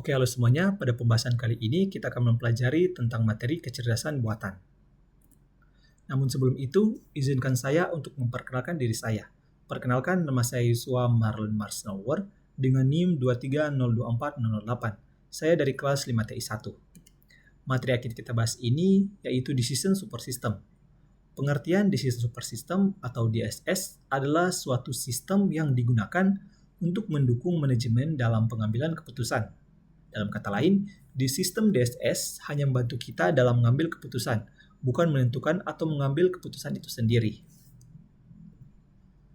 Oke, halo semuanya. Pada pembahasan kali ini kita akan mempelajari tentang materi kecerdasan buatan. Namun sebelum itu, izinkan saya untuk memperkenalkan diri saya. Perkenalkan, nama saya Yusua Marlon Marsnower dengan NIM 2302408. Saya dari kelas 5TI1. Materi yang kita bahas ini yaitu Decision Super System. Pengertian Decision Super System atau DSS adalah suatu sistem yang digunakan untuk mendukung manajemen dalam pengambilan keputusan. Dalam kata lain, di sistem DSS hanya membantu kita dalam mengambil keputusan, bukan menentukan atau mengambil keputusan itu sendiri.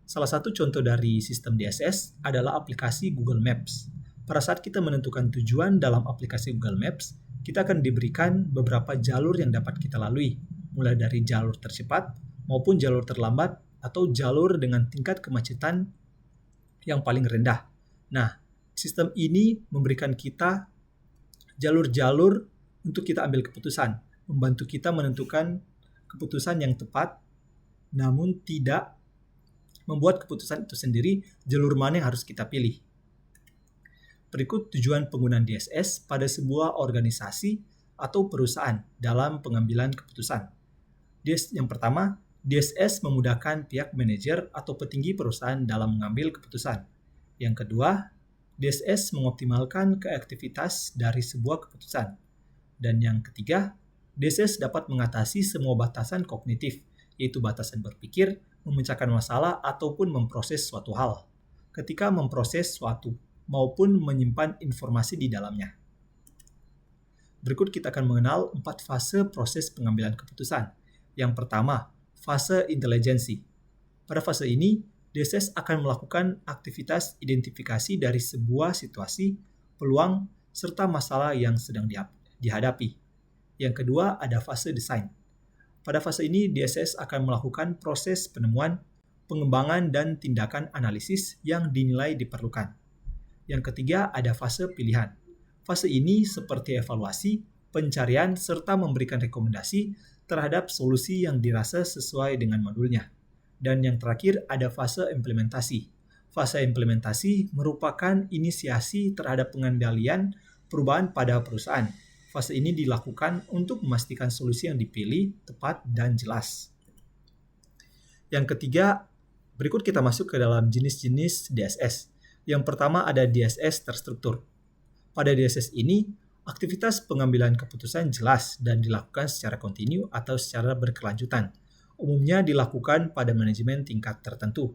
Salah satu contoh dari sistem DSS adalah aplikasi Google Maps. Pada saat kita menentukan tujuan dalam aplikasi Google Maps, kita akan diberikan beberapa jalur yang dapat kita lalui, mulai dari jalur tercepat maupun jalur terlambat atau jalur dengan tingkat kemacetan yang paling rendah. Nah, sistem ini memberikan kita jalur-jalur untuk kita ambil keputusan, membantu kita menentukan keputusan yang tepat, namun tidak membuat keputusan itu sendiri jalur mana yang harus kita pilih. Berikut tujuan penggunaan DSS pada sebuah organisasi atau perusahaan dalam pengambilan keputusan. Yang pertama, DSS memudahkan pihak manajer atau petinggi perusahaan dalam mengambil keputusan. Yang kedua, DSS mengoptimalkan keaktivitas dari sebuah keputusan. Dan yang ketiga, DSS dapat mengatasi semua batasan kognitif, yaitu batasan berpikir, memecahkan masalah, ataupun memproses suatu hal. Ketika memproses suatu maupun menyimpan informasi di dalamnya. Berikut kita akan mengenal 4 fase proses pengambilan keputusan. Yang pertama, fase intelijensi. Pada fase ini, DSS akan melakukan aktivitas identifikasi dari sebuah situasi, peluang, serta masalah yang sedang dihadapi. Yang kedua, ada fase desain. Pada fase ini, DSS akan melakukan proses penemuan, pengembangan, dan tindakan analisis yang dinilai diperlukan. Yang ketiga, ada fase pilihan. Fase ini seperti evaluasi, pencarian, serta memberikan rekomendasi terhadap solusi yang dirasa sesuai dengan modulnya. Dan yang terakhir ada fase implementasi. Fase implementasi merupakan inisiasi terhadap pengendalian perubahan pada perusahaan. Fase ini dilakukan untuk memastikan solusi yang dipilih tepat dan jelas. Yang ketiga, berikut kita masuk ke dalam jenis-jenis DSS. Yang pertama ada DSS terstruktur. Pada DSS ini, aktivitas pengambilan keputusan jelas dan dilakukan secara kontinu atau secara berkelanjutan. Umumnya dilakukan pada manajemen tingkat tertentu.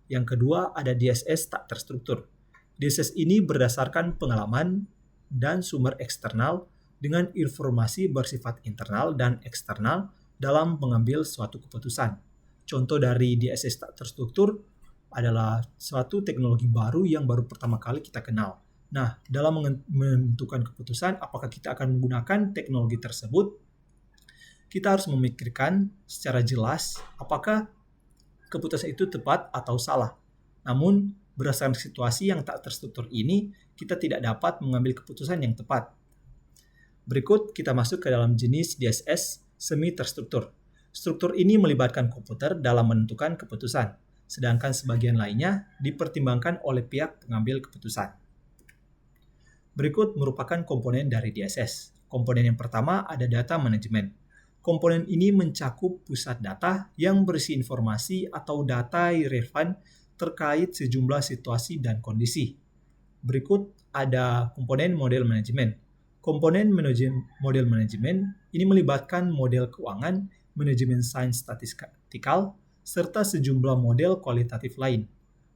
Yang kedua, ada DSS tak terstruktur. DSS ini berdasarkan pengalaman dan sumber eksternal dengan informasi bersifat internal dan eksternal dalam mengambil suatu keputusan. Contoh dari DSS tak terstruktur adalah suatu teknologi baru yang baru pertama kali kita kenal. Nah, dalam menentukan keputusan apakah kita akan menggunakan teknologi tersebut, kita harus memikirkan secara jelas apakah keputusan itu tepat atau salah. Namun, berdasarkan situasi yang tak terstruktur ini, kita tidak dapat mengambil keputusan yang tepat. Berikut kita masuk ke dalam jenis DSS semi terstruktur. Struktur ini melibatkan komputer dalam menentukan keputusan, sedangkan sebagian lainnya dipertimbangkan oleh pihak pengambil keputusan. Berikut merupakan komponen dari DSS. Komponen yang pertama ada data manajemen. Komponen ini mencakup pusat data yang berisi informasi atau data relevan terkait sejumlah situasi dan kondisi. Berikut ada komponen model manajemen. Komponen model manajemen ini melibatkan model keuangan, manajemen sains statistikal, serta sejumlah model kualitatif lain.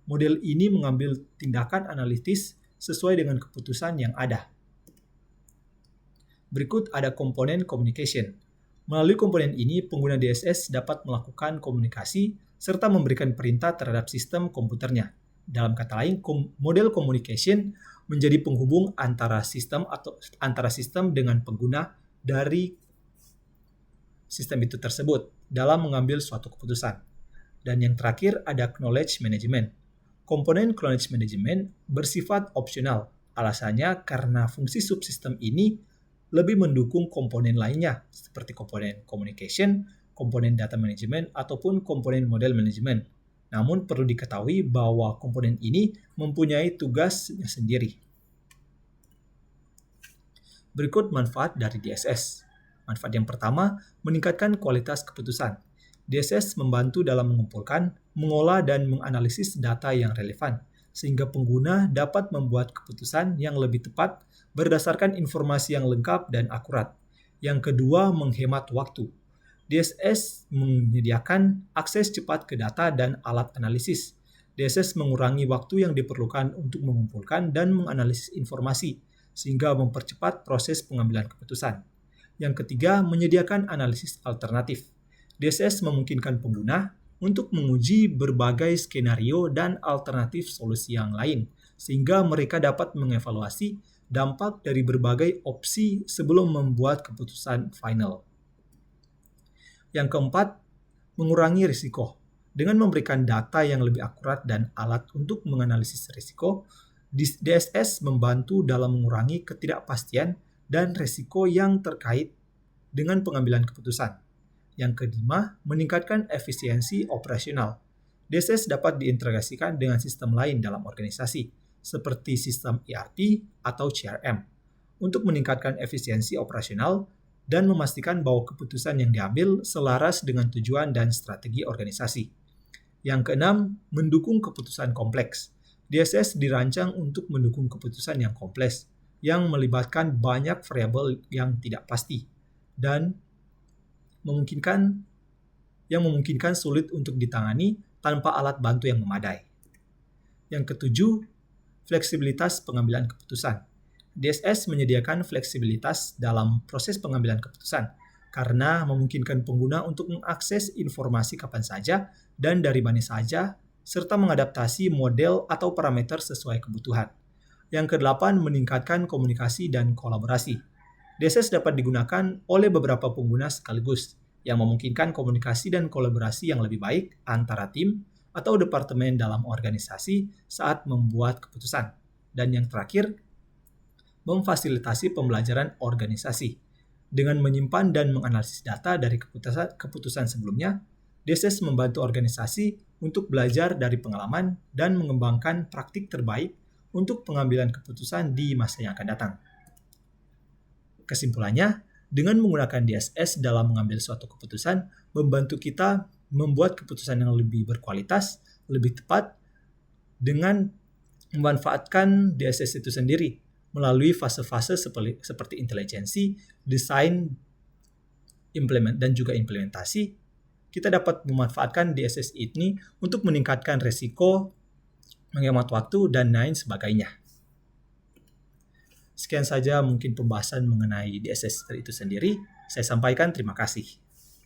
Model ini mengambil tindakan analitis sesuai dengan keputusan yang ada. Berikut ada komponen communication. Melalui komponen ini, pengguna DSS dapat melakukan komunikasi serta memberikan perintah terhadap sistem komputernya. Dalam kata lain, model communication menjadi penghubung antara sistem dengan pengguna dari sistem itu tersebut dalam mengambil suatu keputusan. Dan yang terakhir ada knowledge management. Komponen knowledge management bersifat opsional. Alasannya karena fungsi subsistem ini lebih mendukung komponen lainnya seperti komponen communication, komponen data management, ataupun komponen model management. Namun perlu diketahui bahwa komponen ini mempunyai tugasnya sendiri. Berikut manfaat dari DSS. Manfaat yang pertama, meningkatkan kualitas keputusan. DSS membantu dalam mengumpulkan, mengolah, dan menganalisis data yang relevan, sehingga pengguna dapat membuat keputusan yang lebih tepat berdasarkan informasi yang lengkap dan akurat. Yang kedua, menghemat waktu. DSS menyediakan akses cepat ke data dan alat analisis. DSS mengurangi waktu yang diperlukan untuk mengumpulkan dan menganalisis informasi, sehingga mempercepat proses pengambilan keputusan. Yang ketiga, menyediakan analisis alternatif. DSS memungkinkan pengguna untuk menguji berbagai skenario dan alternatif solusi yang lain, sehingga mereka dapat mengevaluasi dampak dari berbagai opsi sebelum membuat keputusan final. Yang keempat, mengurangi risiko. Dengan memberikan data yang lebih akurat dan alat untuk menganalisis risiko, DSS membantu dalam mengurangi ketidakpastian dan risiko yang terkait dengan pengambilan keputusan. Yang kelima, meningkatkan efisiensi operasional. DSS dapat diintegrasikan dengan sistem lain dalam organisasi, seperti sistem ERP atau CRM, untuk meningkatkan efisiensi operasional dan memastikan bahwa keputusan yang diambil selaras dengan tujuan dan strategi organisasi. Yang keenam, mendukung keputusan kompleks. DSS dirancang untuk mendukung keputusan yang kompleks, yang melibatkan banyak variabel yang tidak pasti, dan memungkinkan sulit untuk ditangani tanpa alat bantu yang memadai. Yang ketujuh, fleksibilitas pengambilan keputusan. DSS menyediakan fleksibilitas dalam proses pengambilan keputusan karena memungkinkan pengguna untuk mengakses informasi kapan saja dan dari mana saja, serta mengadaptasi model atau parameter sesuai kebutuhan. Yang kedelapan, meningkatkan komunikasi dan kolaborasi. DSS dapat digunakan oleh beberapa pengguna sekaligus, yang memungkinkan komunikasi dan kolaborasi yang lebih baik antara tim atau departemen dalam organisasi saat membuat keputusan. Dan yang terakhir, memfasilitasi pembelajaran organisasi. Dengan menyimpan dan menganalisis data dari keputusan sebelumnya, DSS membantu organisasi untuk belajar dari pengalaman dan mengembangkan praktik terbaik untuk pengambilan keputusan di masa yang akan datang. Kesimpulannya, dengan menggunakan DSS dalam mengambil suatu keputusan, membantu kita membuat keputusan yang lebih berkualitas, lebih tepat, dengan memanfaatkan DSS itu sendiri melalui fase-fase seperti intelijensi, desain, dan juga implementasi. Kita dapat memanfaatkan DSS ini untuk meningkatkan resiko, menghemat waktu, dan lain sebagainya. Sekian saja mungkin pembahasan mengenai DSS itu sendiri. Saya sampaikan terima kasih.